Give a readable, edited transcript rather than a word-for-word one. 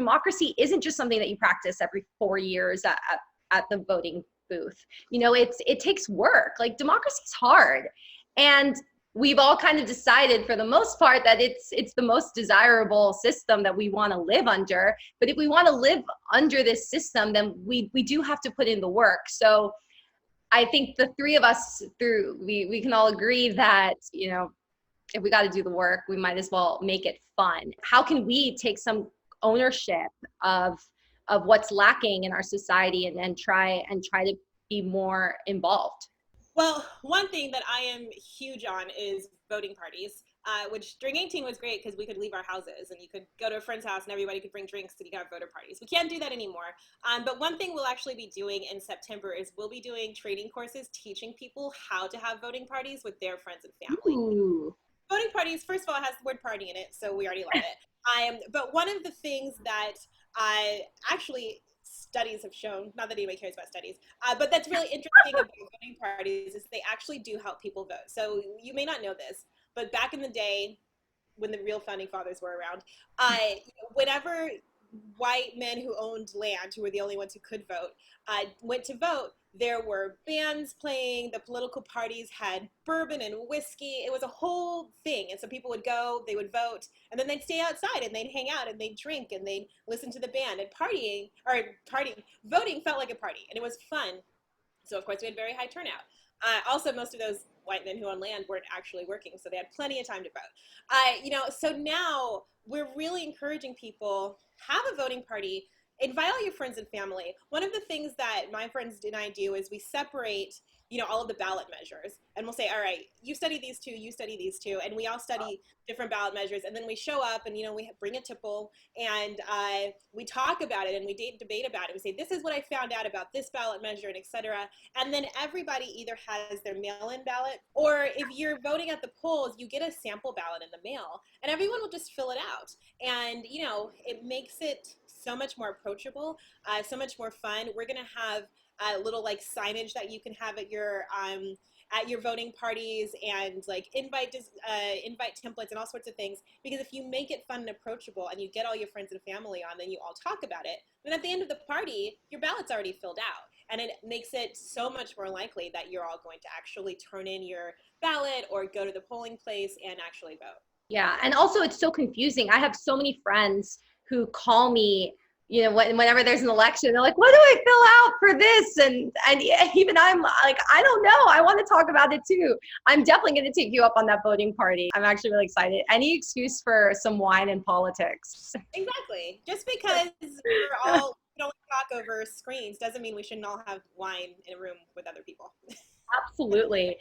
democracy isn't just something that you practice every 4 years at the voting booth. You know, it takes work. Like, democracy is hard. And we've all kind of decided for the most part that it's the most desirable system that we want to live under. But if we want to live under this system, then we do have to put in the work. So I think the three of us we can all agree that, you know, if we got to do the work, we might as well make it fun. How can we take some ownership of what's lacking in our society and try to be more involved? Well, one thing that I am huge on is voting parties, which during 18 was great because we could leave our houses and you could go to a friend's house and everybody could bring drinks and you could have voter parties. We can't do that anymore. But one thing we'll actually be doing in September is we'll be doing training courses teaching people how to have voting parties with their friends and family. Ooh. Voting parties, first of all, it has the word party in it, so we already love it. But one of the things that I actually studies have shown, not that anybody cares about studies, but that's really interesting about voting parties is they actually do help people vote. So you may not know this, but back in the day when the real founding fathers were around, whenever white men who owned land, who were the only ones who could vote, went to vote, there were bands playing, the political parties had bourbon and whiskey. It was a whole thing. And so people would go, they would vote, and then they'd stay outside and they'd hang out and they'd drink and they'd listen to the band. And voting felt like a party and it was fun. So of course we had very high turnout. Also, most of those white men who own land weren't actually working, so they had plenty of time to vote. So now we're really encouraging people, have a voting party, invite all your friends and family. One of the things that my friends and I do is we separate, all of the ballot measures, and we'll say, all right, you study these two, you study these two, and we all study different ballot measures, and then we show up and, we bring a tipple, and we talk about it, and we debate about it. We say, this is what I found out about this ballot measure, and et cetera. And then everybody either has their mail-in ballot, or if you're voting at the polls, you get a sample ballot in the mail, and everyone will just fill it out. And, it makes it so much more approachable, so much more fun. We're going to have little like signage that you can have at your voting parties, and like invite templates and all sorts of things, because if you make it fun and approachable and you get all your friends and family on, then you all talk about it, then at the end of the party your ballot's already filled out, and it makes it so much more likely that you're all going to actually turn in your ballot or go to the polling place and actually vote. Yeah, and also it's so confusing. I have so many friends who call me, whenever there's an election, they're like, "What do I fill out for this?" And even I'm like, "I don't know. I want to talk about it too." I'm definitely going to take you up on that voting party. I'm actually really excited. Any excuse for some wine and politics. Exactly. Just because we don't talk over screens doesn't mean we shouldn't all have wine in a room with other people. Absolutely.